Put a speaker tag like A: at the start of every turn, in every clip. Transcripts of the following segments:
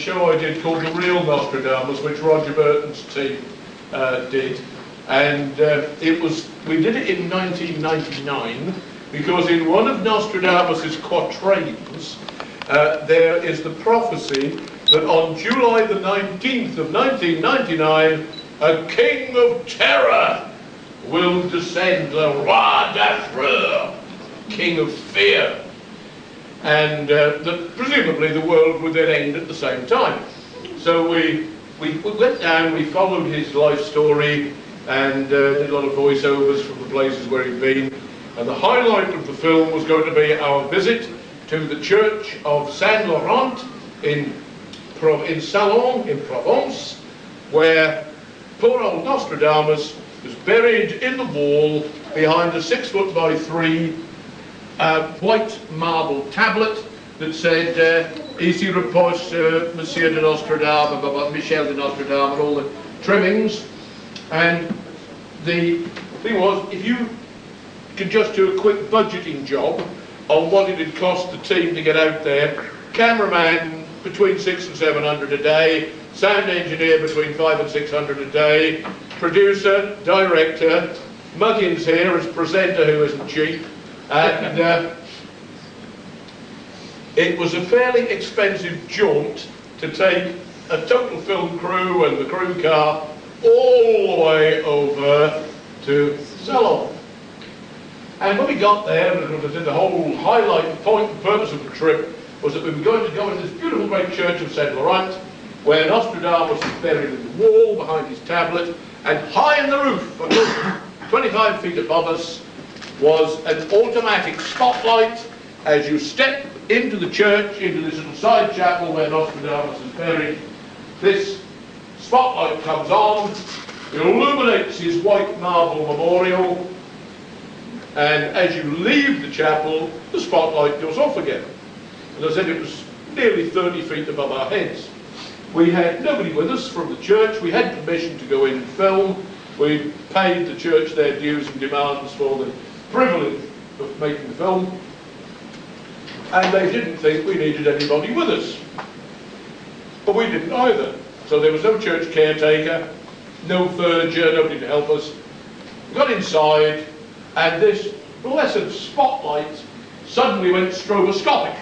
A: show I did called The Real Nostradamus, which Roger Burton's team did. And we did it in 1999, because in one of Nostradamus's quatrains, there is the prophecy that on July the 19th of 1999, a king of terror will descend, the roi d'Afrique, king of fear. And that presumably the world would then end at the same time. So we went down, we followed his life story, and did a lot of voiceovers from the places where he'd been. And the highlight of the film was going to be our visit to the church of Saint Laurent in Salon, in Provence, where poor old Nostradamus was buried in the wall behind a 6 foot by 3 white marble tablet that said, Ici repose Monsieur de Nostradamus, Michel de Nostradamus, and all the trimmings. And the thing was, if you could just do a quick budgeting job on what it had cost the team to get out there, cameraman between 600 and 700 a day, sound engineer between 500 and 600 a day, producer, director, Muggins here as presenter who isn't cheap, and it was a fairly expensive jaunt to take a total film crew and the crew car all the way over to Salon. And when we got there, the whole highlight, point and purpose of the trip was that we were going to go into this beautiful great church of Saint Laurent, where Nostradamus was buried in the wall behind his tablet, and high in the roof, 25 feet above us, was an automatic spotlight. As you step into the church, into this little side chapel where Nostradamus is buried, this spotlight comes on, illuminates his white marble memorial, and as you leave the chapel, the spotlight goes off again. As I said, it was nearly 30 feet above our heads. We had nobody with us from the church. We had permission to go in and film. We paid the church their dues and demands for the privilege of making the film. And they didn't think we needed anybody with us. But we didn't either. So there was no church caretaker, no furniture, nobody to help us. We got inside, and this blessed spotlight suddenly went stroboscopic.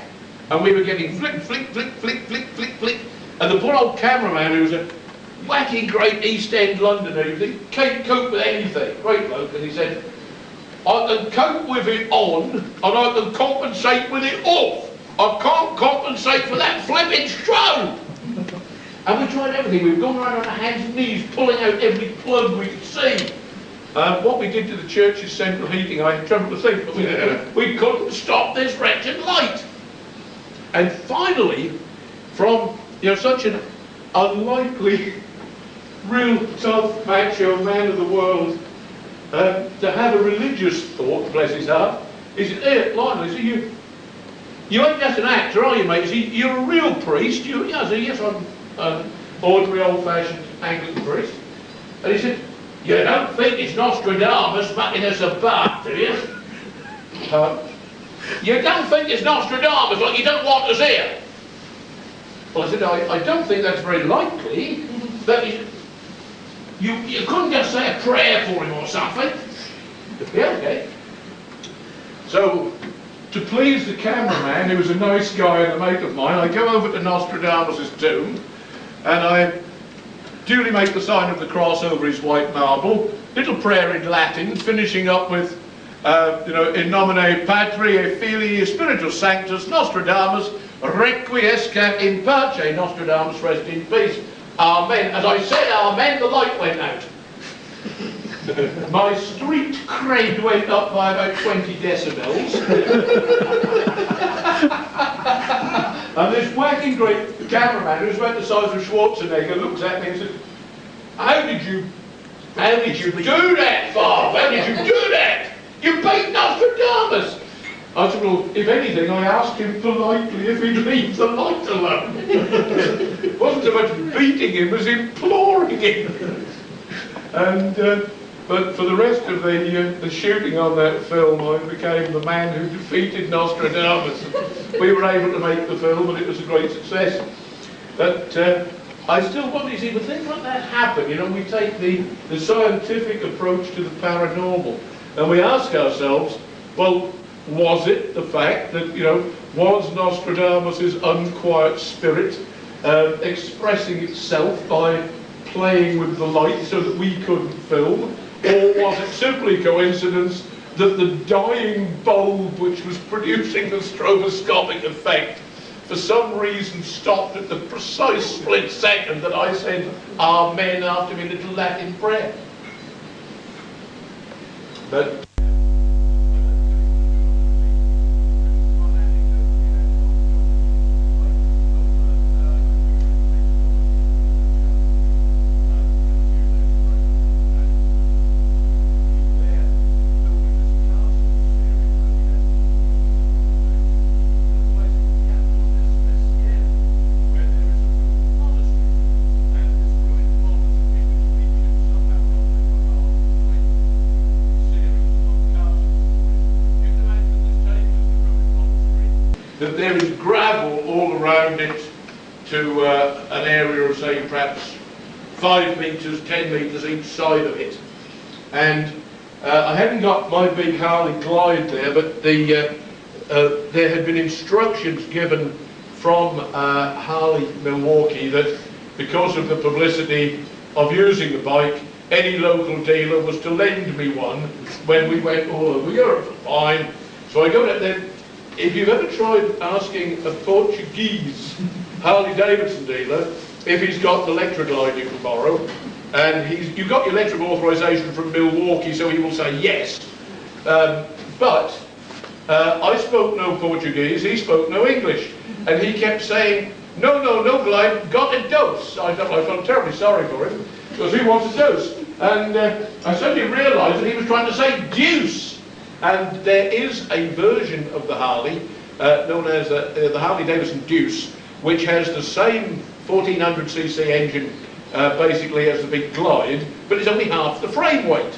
A: And we were getting flick, flick, flick, flick, flick, flick, flick. And the poor old cameraman, who was a wacky great East End Londoner, he can't cope with anything, great bloke, and he said, I can cope with it on, and I can compensate with it off. I can't compensate for that flipping strobe. And we tried everything. We've gone around on our hands and knees, pulling out every plug we could see. What we did to the church's central heating, I tremble to think, but we couldn't stop this wretched light. And finally, from such an unlikely, real tough, macho man of the world, to have a religious thought, bless his heart, he said, "Hey, Lionel," he said, you ain't just an actor, are you, mate? He said, "You're a real priest." I said, "Yes, I'm an ordinary, old-fashioned Anglican priest." And he said, "You don't think it's Nostradamus mucking us about, do you? You don't think it's Nostradamus, like you don't want us here?" Well, I said, I don't think that's very likely, but you couldn't just say a prayer for him or something. Yeah, okay. So, to please the cameraman, who was a nice guy and a mate of mine, I go over to Nostradamus' tomb, and I duly make the sign of the cross over his white marble, little prayer in Latin, finishing up with, in nomine Patri et Filii Spiritus Sanctus Nostradamus requiescat in pace. Nostradamus rest in peace. Amen. As I said amen, the light went out. My street cred went up by about 20 decibels. And this whacking great cameraman, who's about the size of Schwarzenegger, looks at me and says, How did you do that, Father? How did you do that? You beat Nostradamus." I said, "Well, if anything, I asked him politely if he'd leave the light alone." It wasn't so much beating him as imploring him. And but for the rest of the shooting on that film, I became the man who defeated Nostradamus. We were able to make the film, and it was a great success. But I still wonder, you see, when things like that happen, you know, we take the scientific approach to the paranormal, and we ask ourselves, well, was it the fact that, you know, was Nostradamus' unquiet spirit expressing itself by playing with the light so that we couldn't film? Or was it simply coincidence that the dying bulb which was producing the stroboscopic effect for some reason stopped at the precise split second that I said Amen after my little Latin prayer? But that there is gravel all around it to an area of, say, perhaps 5 metres, 10 metres each side of it. And I hadn't got my big Harley glide there, but there had been instructions given from Harley Milwaukee that because of the publicity of using the bike, any local dealer was to lend me one when we went all over Europe. Fine. So I go down there. If you've ever tried asking a Portuguese Harley-Davidson dealer if he's got an Electroglide you can borrow, and you've got your electric authorization from Milwaukee, so he will say yes. But I spoke no Portuguese, he spoke no English, and he kept saying, no glide, got a dose. I felt terribly sorry for him, because he wants a dose. And I suddenly realised that he was trying to say deuce. And there is a version of the Harley, known as the Harley-Davidson Deuce, which has the same 1400cc engine basically as the big Glide, but it's only half the frame weight.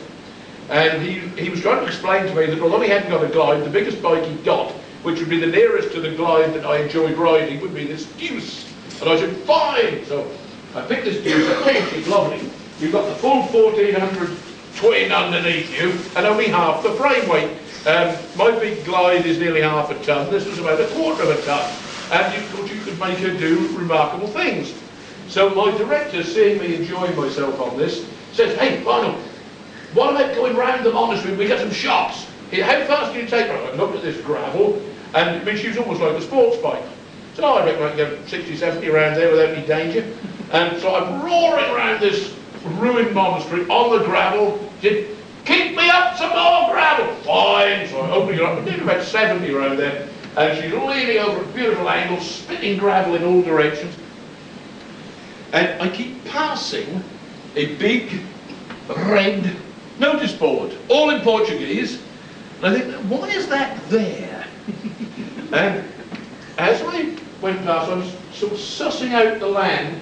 A: And he was trying to explain to me that although he hadn't got a Glide, the biggest bike he got, which would be the nearest to the Glide that I enjoyed riding, would be this Deuce. And I said, fine! So I picked this Deuce up, it's lovely. You've got the full 1400 twin underneath you, and only half the frame weight. My big Glide is nearly half a ton, this was about a quarter of a ton, and you thought you could make her do remarkable things. So my director, seeing me enjoying myself on this, says, hey, Lionel, what about going round the monastery, we get some shots. How fast can you take her? I looked at this gravel, and I mean, she was almost like a sports bike. So I reckon I can get 60, 70 around there without any danger. And so I'm roaring around this ruined monastery on the gravel. Said, keep me up some more gravel. Fine. So I'm opening it up. I did about 70 around there. And she's leaning over a beautiful angle, spitting gravel in all directions. And I keep passing a big red notice board, all in Portuguese. And I think, why is that there? And as I went past, I was sort of sussing out the land,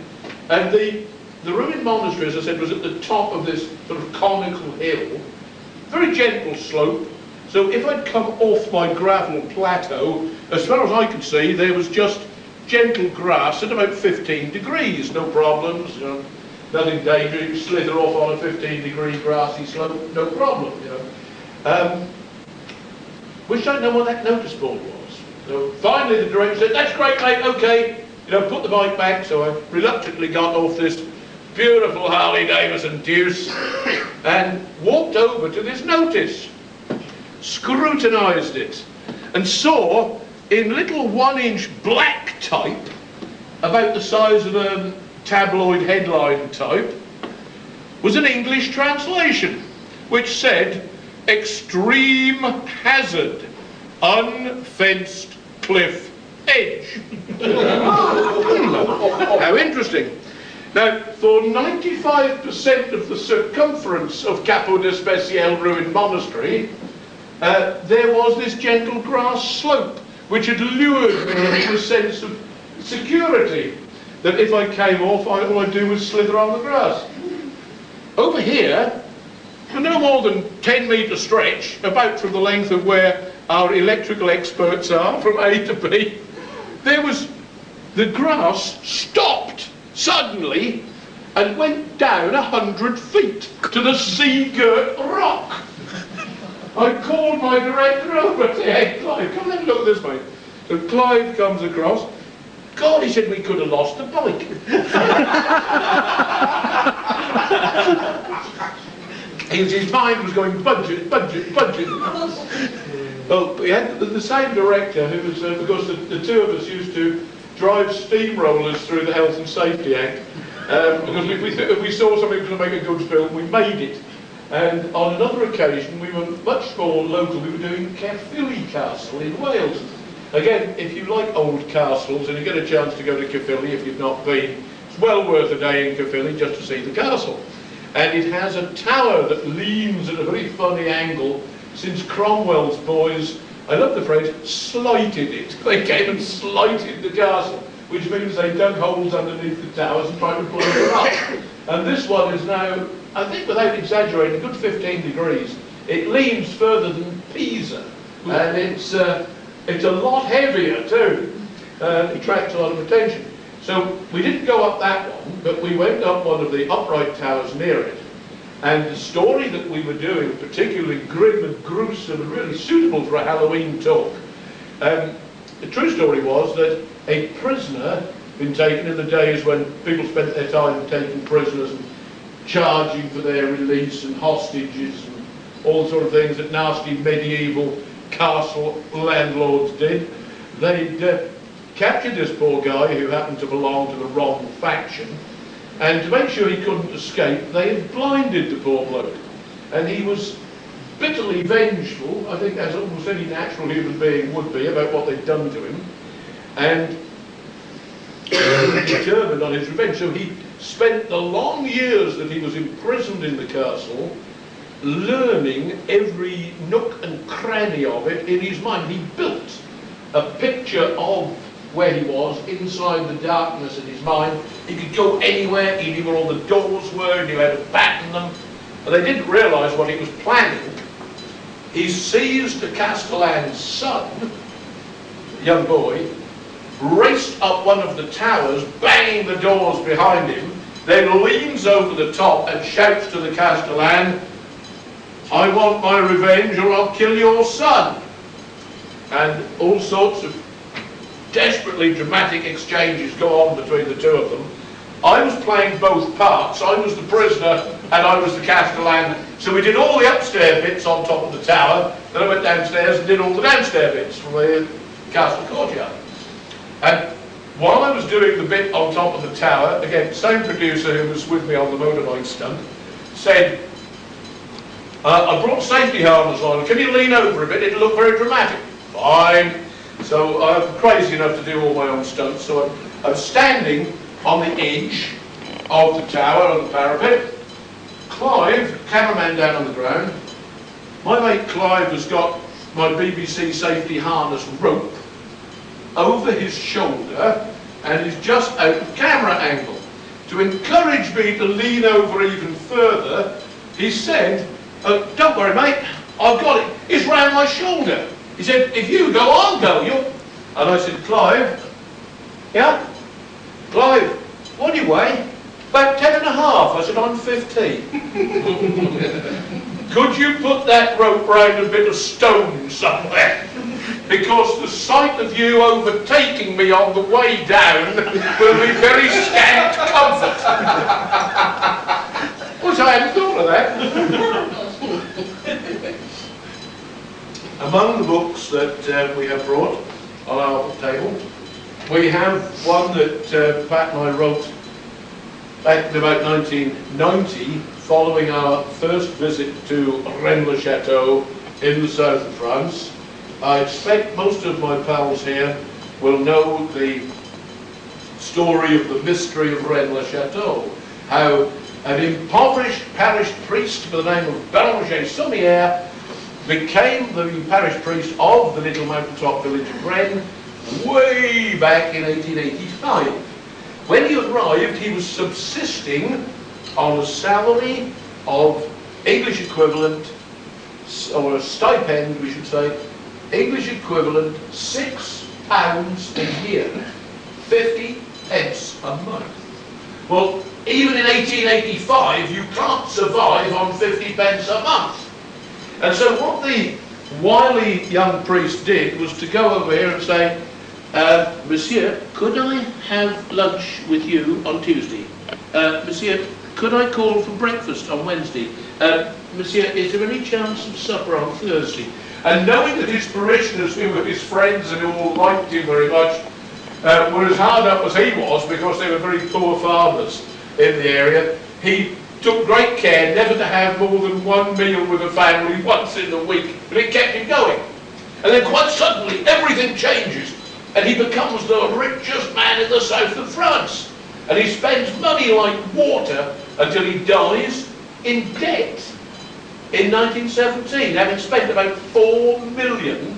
A: and the ruined monastery, as I said, was at the top of this sort of conical hill, very gentle slope. So if I'd come off my gravel plateau, as far as I could see, there was just gentle grass at about 15 degrees, no problems, you know, nothing dangerous. You slither off on a 15-degree grassy slope, no problem, you know. Wish I'd known what that notice board was. So finally the director said, that's great mate, okay, you know, put the bike back. So I reluctantly got off this beautiful Harley-Davidson Deuce and walked over to this notice, scrutinised it, and saw in little 1-inch black type, about the size of a tabloid headline type, was an English translation which said, extreme hazard, unfenced cliff edge. How interesting. Now, for 95% of the circumference of Capo d'Especial ruined monastery, there was this gentle grass slope, which had lured me into a sense of security, that if I came off, all I'd do was slither on the grass. Over here, for no more than 10 metre stretch, about from the length of where our electrical experts are, from A to B, there was, the grass stopped. suddenly and went down 100 feet to the sea-girt rock. I called my director over and said, "Hey, Clive, come and have a look at this, mate." So Clive comes across. God, he said, we could have lost the bike. His mind was going budget. Well, we had the same director who was, because the two of us used to drive steamrollers through the Health and Safety Act, because if we saw something was going to make a good film, we made it. And on another occasion, we were much more local. We were doing Caerphilly Castle in Wales. Again, if you like old castles and you get a chance to go to Caerphilly if you've not been, it's well worth a day in Caerphilly just to see the castle. And it has a tower that leans at a very funny angle, since Cromwell's boys, I love the phrase, slighted it. They came and slighted the castle, which means they dug holes underneath the towers and tried to blow them up. And this one is now, I think without exaggerating, a good 15 degrees. It leans further than Pisa, and it's a lot heavier too. It attracts a lot of attention. So we didn't go up that one, but we went up one of the upright towers near it. And the story that we were doing, particularly grim and gruesome and really suitable for a Halloween talk, the true story was that a prisoner been taken in the days when people spent their time taking prisoners and charging for their release and hostages and all sort of things that nasty medieval castle landlords did. They'd captured this poor guy who happened to belong to the wrong faction, and to make sure he couldn't escape, they had blinded the poor bloke. And he was bitterly vengeful, I think as almost any natural human being would be, about what they'd done to him, and determined on his revenge. So he spent the long years that he was imprisoned in the castle learning every nook and cranny of it in his mind. He built a picture of where he was inside the darkness in his mind. He could go anywhere, he knew where all the doors were, he knew how to batten them. And they didn't realise what he was planning. He seized the Castellan's son, a young boy, raced up one of the towers, banging the doors behind him, then leans over the top and shouts to the Castellan, "I want my revenge or I'll kill your son." And all sorts of desperately dramatic exchanges go on between the two of them. I was playing both parts. I was the prisoner and I was the Castellan. So we did all the upstairs bits on top of the tower, then I went downstairs and did all the downstairs bits from the castle courtyard. And while I was doing the bit on top of the tower, again, same producer who was with me on the motorbike stunt, said, "I brought safety harness on. Can you lean over a bit? It'll look very dramatic." Fine. So I'm crazy enough to do all my own stunts. So I'm standing on the edge of the tower, on the parapet. Clive, cameraman down on the ground. My mate Clive has got my BBC safety harness rope over his shoulder and is just out of camera angle. To encourage me to lean over even further, he said, "Don't worry, mate, I've got it. It's round my shoulder." He said, "If you go, I'll go." And I said, "Clive?" "Yeah?" "Clive, what do you weigh?" "About 10.5. I said, "I'm 15. Could you put that rope round a bit of stone somewhere? Because the sight of you overtaking me on the way down will be very scant comfort." Which I hadn't thought of that. Among the books that we have brought on our table, we have one that Pat and I wrote back in about 1990, following our first visit to Rennes-le-Château in the south of France. I expect most of my pals here will know the story of the mystery of Rennes-le-Château, how an impoverished parish priest by the name of Béranger Sommière became the parish priest of the little mountaintop village of Rennes way back in 1885. When he arrived, he was subsisting on a salary of English equivalent, or a stipend we should say, English equivalent £6 a year, 50 pence a month. Well, even in 1885, you can't survive on 50 pence a month. And so what the wily young priest did was to go over here and say, Monsieur, could I have lunch with you on Tuesday? Monsieur, could I call for breakfast on Wednesday? Monsieur, is there any chance of supper on Thursday? And knowing that his parishioners, who were his friends and who all liked him very much, were as hard up as he was because they were very poor farmers in the area, he took great care never to have more than one meal with the family once in the week, but it kept him going. And then quite suddenly everything changes and he becomes the richest man in the south of France. And he spends money like water until he dies in debt in 1917, having spent about 4 million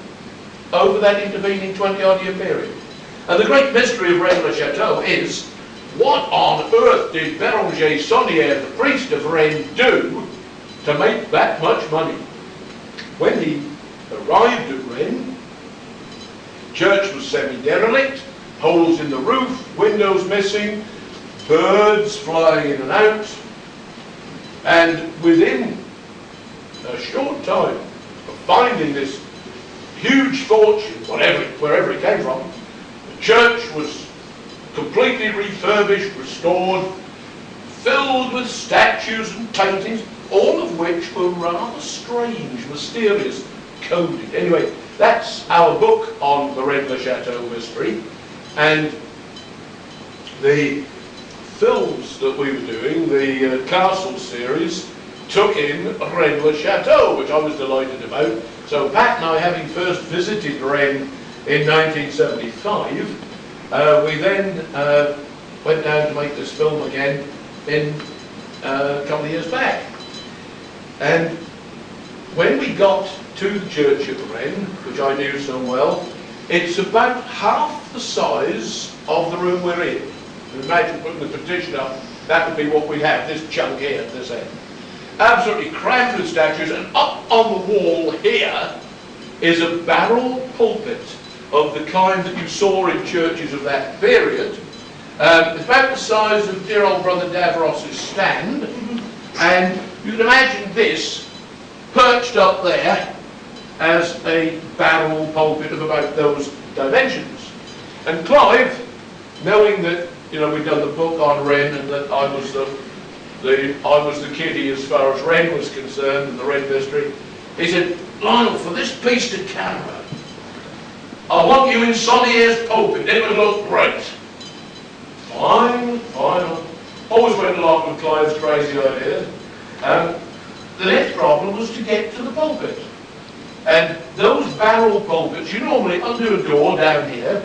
A: over that intervening 20-odd year period. And the great mystery of Rennes-le-Château is, what on earth did Béranger Saunière, the priest of Rennes, do to make that much money? When he arrived at Rennes, church was semi-derelict, holes in the roof, windows missing, birds flying in and out, and within a short time of finding this huge fortune, wherever it came from, the church was completely refurbished, restored, filled with statues and paintings, all of which were rather strange, mysterious, coded. Anyway, that's our book on the Rennes-le-Château mystery, and the films that we were doing, the Castle series, took in Rennes-le-Château, which I was delighted about. So Pat and I, having first visited Rennes in 1975, we then went down to make this film again in a couple of years back. And when we got to the church at Rennes, which I knew so well, it's about half the size of the room we're in. Imagine putting the petition up, that would be what we'd have, this chunk here at this end. Absolutely crammed with statues, and up on the wall here is a barrel pulpit of the kind that you saw in churches of that period. It's about the size of dear old brother Davros's stand, and you can imagine this perched up there as a barrel pulpit of about those dimensions. And Clive, knowing that we'd done the book on Rennes and that I was the kiddie as far as Rennes was concerned and the Rennes mystery, he said, Lionel, for this piece to camera, I want you in Saunière's pulpit. It would look great. Fine. Always went along with Clive's crazy ideas. The next problem was to get to the pulpit. And those barrel pulpits, you normally undo a door down here,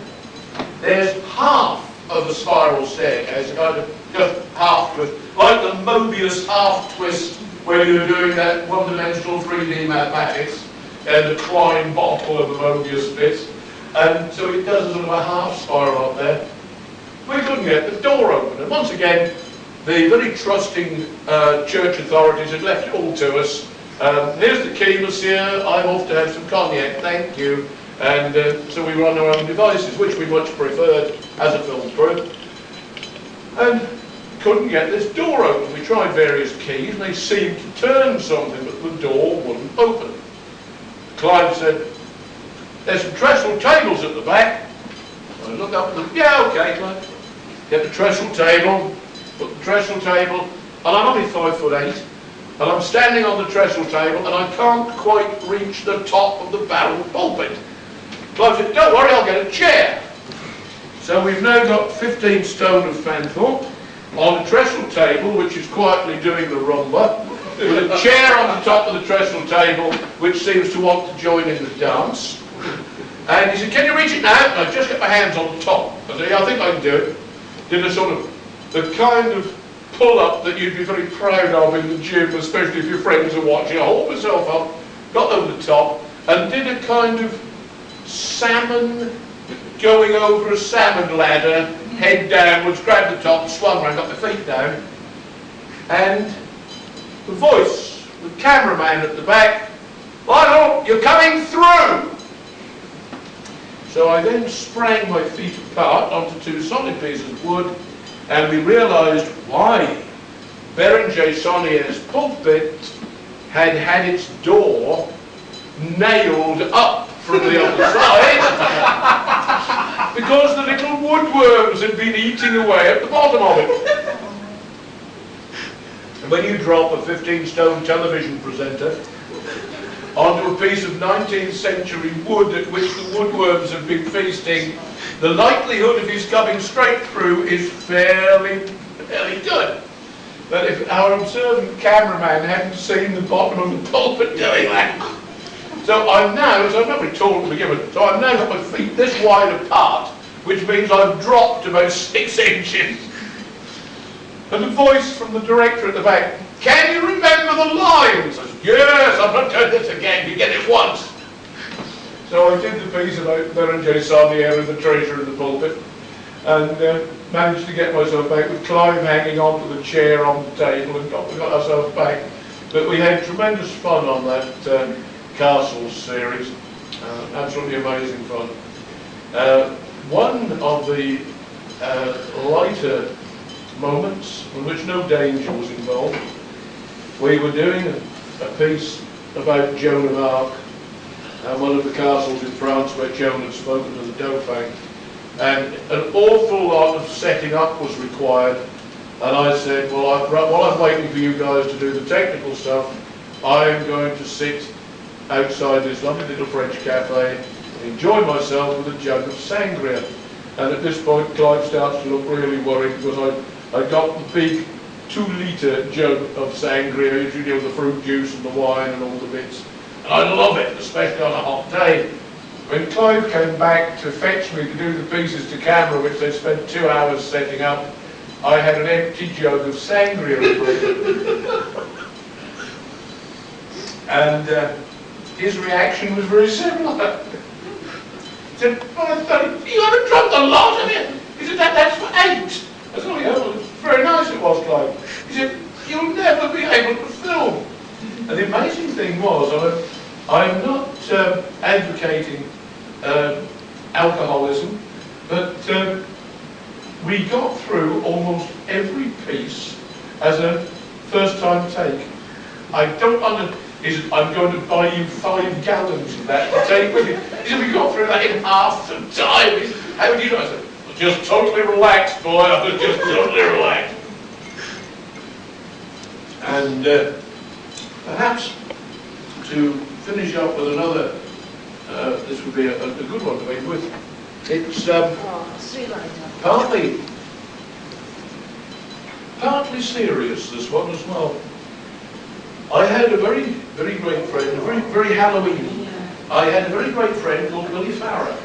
A: there's half of a spiral staircase, kind of just half twist, like the Mobius half twist where you're doing that one-dimensional 3D mathematics and the Klein bottle of the Mobius bits. And so it does a sort of a half spiral up there. We couldn't get the door open. And once again, the very trusting church authorities had left it all to us. Here's the key, monsieur. I'm off to have some cognac, thank you. And so we were on our own devices, which we much preferred as a film crew. And couldn't get this door open. We tried various keys, and they seemed to turn something, but the door wouldn't open. Clive said, there's some trestle tables at the back. I look up and yeah, okay, Clive. Get the trestle table, put the trestle table, and I'm only 5'8", and I'm standing on the trestle table, and I can't quite reach the top of the barrel pulpit. Clive said, don't worry, I'll get a chair. So we've now got 15 stone of Fanthorpe on a trestle table, which is quietly doing the rumba, with a chair on the top of the trestle table, which seems to want to join in the dance. And he said, can you reach it now? And I just got my hands on the top. I said, yeah, I think I can do it. Did a sort of, the kind of pull-up that you'd be very proud of in the gym, especially if your friends are watching. I hauled myself up, got over the top, and did a kind of salmon, going over a salmon ladder, head downwards, grabbed the top, swung around, got my feet down, and the voice, the cameraman at the back, Lionel, you're coming through! So I then sprang my feet apart onto two solid pieces of wood and we realised why Berenger Saunier's pulpit had had its door nailed up from the other side because the little woodworms had been eating away at the bottom of it. And when you drop a 15-stone television presenter onto a piece of 19th century wood at which the woodworms have been feasting, the likelihood of his coming straight through is fairly good. But if our observant cameraman hadn't seen the bottom of the pulpit doing that. So I'm now, so I'm not very tall to begin with, so I've now got my feet this wide apart, which means I've dropped about 6 inches. And the voice from the director at the back, "Can you remember the lines?" I said, "Yes, I'm not doing this again, you get it once." So I did the piece about Berenger Saunier and the treasure in the pulpit, and managed to get myself back with Clive hanging onto the chair on the table, and got ourselves back. But we had tremendous fun on that Castles series, absolutely amazing fun. One of the lighter moments in which no danger was involved, we were doing a piece about Joan of Arc and one of the castles in France where Joan had spoken to the Dauphin, and an awful lot of setting up was required, and I said, well, while I'm waiting for you guys to do the technical stuff, I'm going to sit outside this lovely little French cafe and enjoy myself with a jug of sangria. And at this point Clive starts to look really worried because I got the big 2-litre jug of sangria, you know, the fruit juice and the wine and all the bits. And I love it, especially on a hot day. When Clive came back to fetch me to do the pieces to camera, which they spent 2 hours setting up, I had an empty jug of sangria. And his reaction was very similar. He said, "Oh, you haven't dropped a lot of it." He said, that's for 8. I said, "Oh yeah, well, very nice it was, Clive." He said, "You'll never be able to film." And the amazing thing was, I'm not advocating alcoholism, but we got through almost every piece as a first-time take. I don't understand. He said, "I'm going to buy you 5 gallons of that to take with you." He said, "We got through that in half the time." He said, "How would you know?" I said, "Just totally relaxed, boy. I was just totally relaxed." And perhaps to finish up with another, this would be a good one to end with. It's partly serious, this one as well. I had a very great friend, very Halloween. I had a very great friend called Billy Farrer,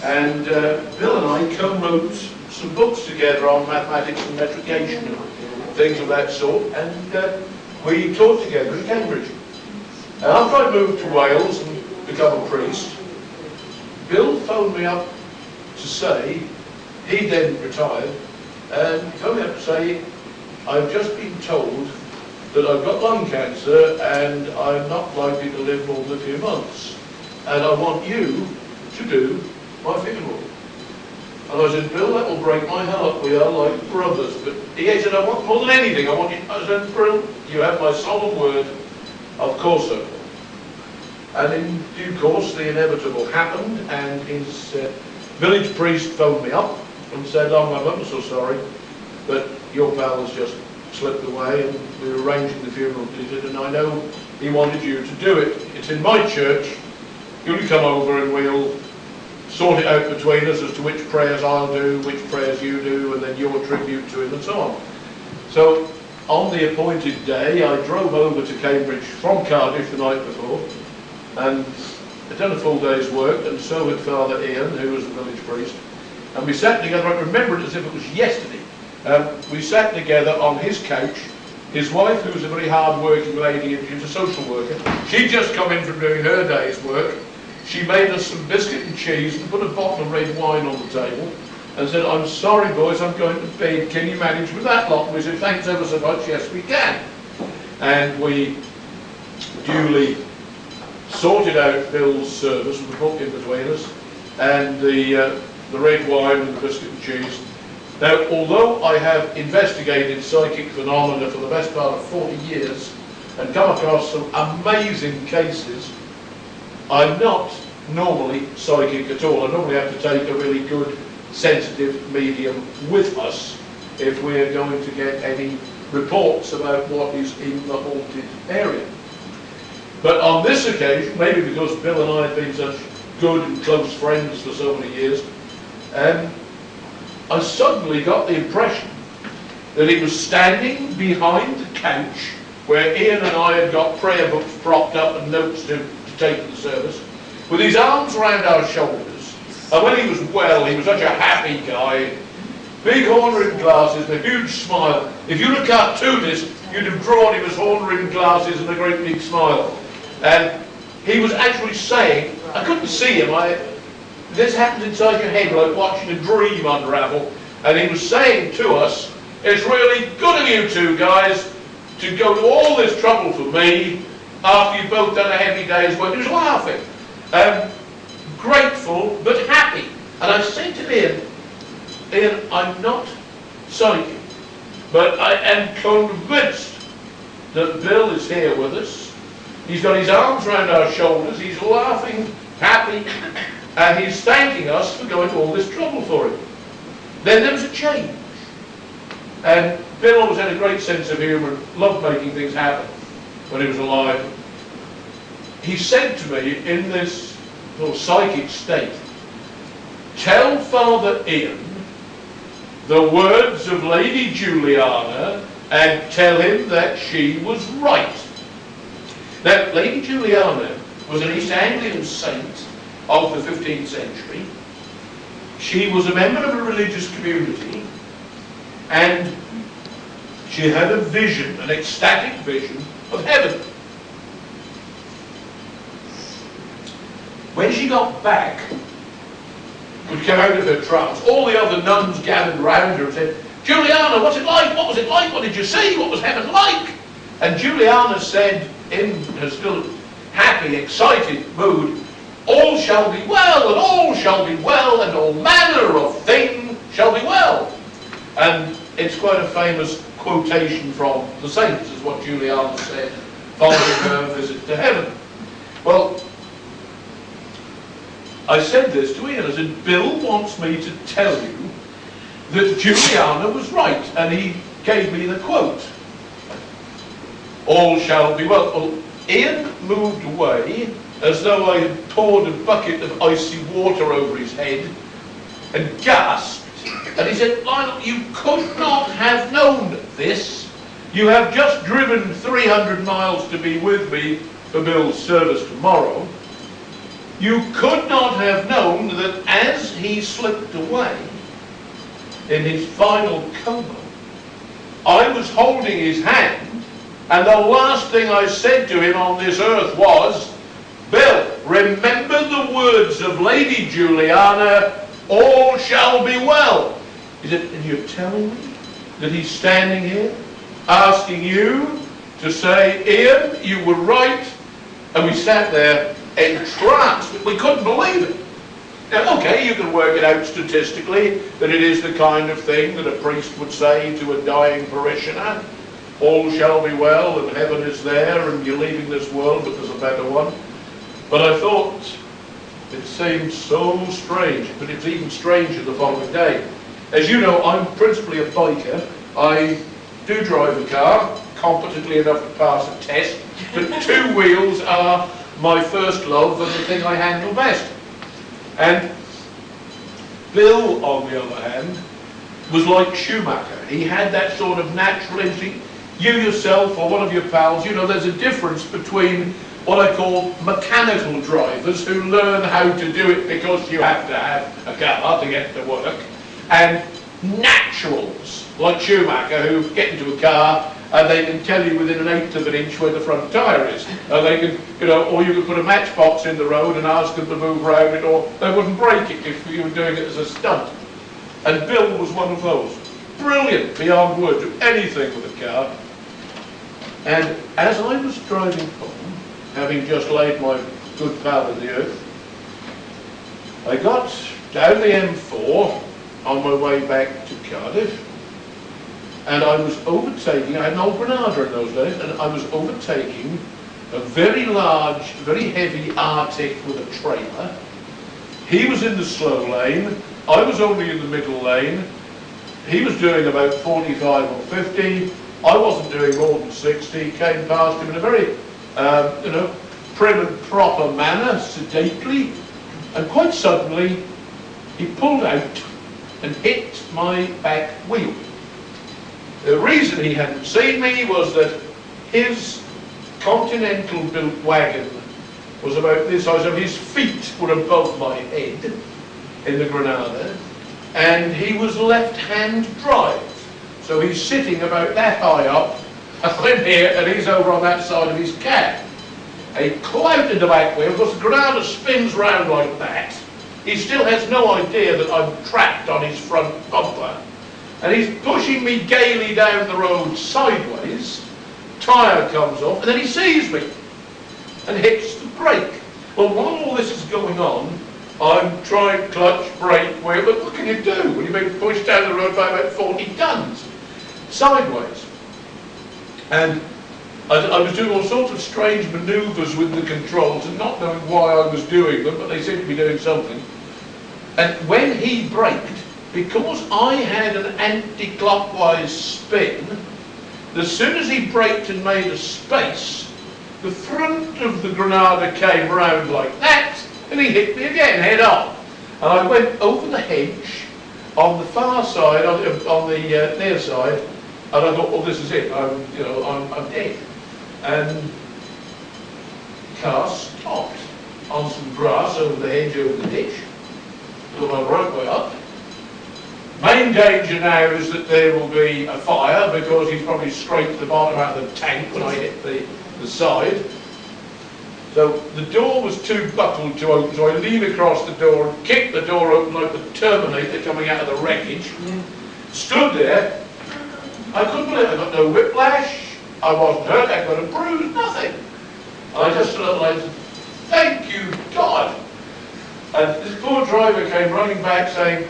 A: and Bill and I co-wrote some books together on mathematics and metrication and things of that sort, and we taught together in Cambridge. And after I moved to Wales and become a priest, Bill phoned me up to say, he then retired, and he phoned me up to say, "I've just been told that I've got lung cancer and I'm not likely to live more than a few months, and I want you to do my funeral." And I said, "Bill, that will break my heart. We are like brothers." But he said, "I want more than anything. I want you." I said, "Bill, you have my solemn word. Of course so." And in due course, the inevitable happened, and his village priest phoned me up and said, "Oh, I'm ever so sorry, but your pal has just slipped away, and we're arranging the funeral visit, and I know he wanted you to do it. It's in my church. You'll come over and we'll sort it out between us as to which prayers I'll do, which prayers you do, and then your tribute to him, and so on." So on the appointed day, I drove over to Cambridge from Cardiff the night before, and I'd done a full day's work, and so had Father Ian, who was the village priest, and we sat together. I remember it as if it was yesterday. We sat together on his couch. His wife, who was a very hard-working lady, she was a social worker, she'd just come in from doing her day's work. She made us some biscuit and cheese and put a bottle of red wine on the table and said, "I'm sorry, boys, I'm going to bed. Can you manage with that lot?" And we said, "Thanks ever so much, yes, we can." And we duly sorted out Bill's service with the book in between us, and the red wine and the biscuit and cheese. Now, although I have investigated psychic phenomena for the best part of 40 years and come across some amazing cases, I'm not normally psychic at all. I normally have to take a really good, sensitive medium with us if we're going to get any reports about what is in the haunted area. But on this occasion, maybe because Bill and I had been such good and close friends for so many years, I suddenly got the impression that he was standing behind the couch where Ian and I had got prayer books propped up and notes to take to the service, with his arms around our shoulders. And when he was well, he was such a happy guy, big horn-rimmed glasses and a huge smile. If you're a cartoonist, you'd have drawn him as horn-rimmed glasses and a great big smile. And he was actually saying, I couldn't see him, this happens inside your head like watching a dream unravel, and he was saying to us, it's really good of you two guys to go to all this trouble for me after you've both done a heavy day's work. He was laughing, grateful but happy. And I said to Ian, I'm not psychic, but I am convinced that Bill is here with us. He's got his arms around our shoulders, he's laughing, happy, and he's thanking us for going to all this trouble for him. Then there was a change. And Bill always had a great sense of humour, loved making things happen when he was alive. He said to me in this little psychic state, tell Father Ian the words of Lady Juliana and tell him that she was right. Now, Lady Juliana was an East Anglian saint of the 15th century. She was a member of a religious community, and she had a vision, an ecstatic vision of heaven. When she got back, would come out of her trance, all the other nuns gathered round her and said, Juliana, what's it like? What was it like? What did you see? What was heaven like? And Juliana said, in her still happy, excited mood, all shall be well, and all shall be well, and all manner of thing shall be well. And it's quite a famous quotation from the saints, is what Juliana said following her visit to heaven. Well, I said this to Ian. I said, Bill wants me to tell you that Juliana was right, and he gave me the quote. All shall be well. Well, Ian moved away as though I had poured a bucket of icy water over his head and gasped. And he said, Lionel, you could not have known this. You have just driven 300 miles to be with me for Bill's service tomorrow. You could not have known that as he slipped away in his final coma, I was holding his hand, and the last thing I said to him on this earth was, Bill, remember the words of Lady Juliana, all shall be well. He said, and you're telling me that he's standing here asking you to say, Ian, you were right? And we sat there entranced. We couldn't believe it. Now, okay, you can work it out statistically that it is the kind of thing that a priest would say to a dying parishioner. All shall be well, and heaven is there, and you're leaving this world, but there's a better one. But I thought it seemed so strange, but it was even stranger the following day. As you know, I'm principally a biker. I do drive a car, competently enough to pass a test, but two wheels are my first love and the thing I handle best. And Bill, on the other hand, was like Schumacher. He had that sort of natural instinct. You yourself or one of your pals, you know, there's a difference between what I call mechanical drivers who learn how to do it because you have to have a car to get to work, and naturals like Schumacher who get into a car and they can tell you within an eighth of an inch where the front tyre is. And they can, you know, or you could put a matchbox in the road and ask them to move around it, or they wouldn't break it if you were doing it as a stunt. And Bill was one of those. Brilliant, beyond words, do anything with a car. And as I was driving home, having just laid my good pal in the earth, I got down the M4 on my way back to Cardiff, and I was overtaking, I had an old Granada in those days, and I was overtaking a very large, very heavy Arctic with a trailer. He was in the slow lane, I was only in the middle lane. He was doing about 45 or 50, I wasn't doing more than 60, came past him in a very, prim and proper manner, sedately, and quite suddenly he pulled out and hit my back wheel. The reason he hadn't seen me was that his Continental built wagon was about this size, so his feet were above my head in the Granada, and he was left-hand drive. So he's sitting about that high up, and I'm here, and he's over on that side of his cab. He clouted the back wheel, because the Granada spins round like that. He still has no idea that I'm trapped on his front bumper. And he's pushing me gaily down the road sideways, tyre comes off, and then he sees me and hits the brake. Well, while all this is going on, I'm trying clutch, brake, wheel, but what can you do when you're being pushed down the road by about 40 tons? Sideways. And I was doing all sorts of strange manoeuvres with the controls and not knowing why I was doing them, but they seemed to be doing something. And when he braked, because I had an anti-clockwise spin, as soon as he braked and made a space, the front of the Granada came round like that, and he hit me again, head on. And I went over the hedge on the far side, on the near side, and I thought, well, this is it. I'm dead. And the car stopped on some grass over the hedge, over the ditch. Got my right way up. Main danger now is that there will be a fire because he's probably scraped the bottom out of the tank when I hit the side. So the door was too buckled to open, so I leaned across the door and kicked the door open like the Terminator coming out of the wreckage. Stood there. I couldn't believe it. I got no whiplash. I wasn't hurt. I got a bruise. Nothing. I just sort of like, thank you, God. And this poor driver came running back saying,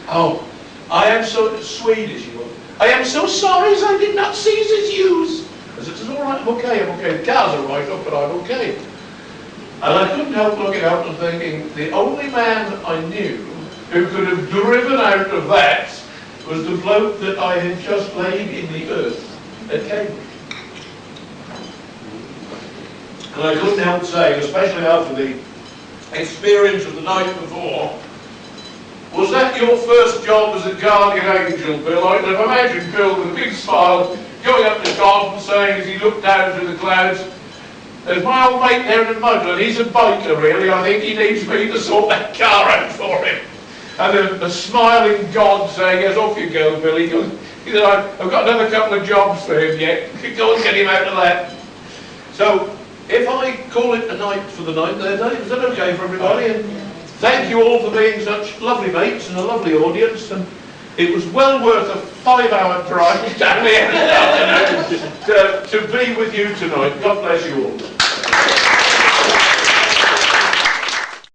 A: oh, I am so Swedish, you will. I am so sorry as I did not seize his use. I said, it's all right, I'm okay, I'm okay. The car's all right, but I'm okay. And I couldn't help looking out and thinking, the only man I knew who could have driven out of that was the bloke that I had just laid in the earth at Cambridge. And I couldn't help saying, especially after the experience of the night before, was that your first job as a guardian angel, Bill? I can imagine Bill with a big smile going up to God and saying as he looked down through the clouds, there's my old mate there in the mud, and he's a biker really, I think he needs me to sort that car out for him. And a smiling God saying, yes, off you go, Billy. He said, I've got another couple of jobs for him yet. Go and get him out of that. So, if I call it a night for the night there, Dave, is that okay for everybody? And thank you all for being such lovely mates and a lovely audience. And it was well worth a 5-hour drive down here to be with you tonight. God bless you all.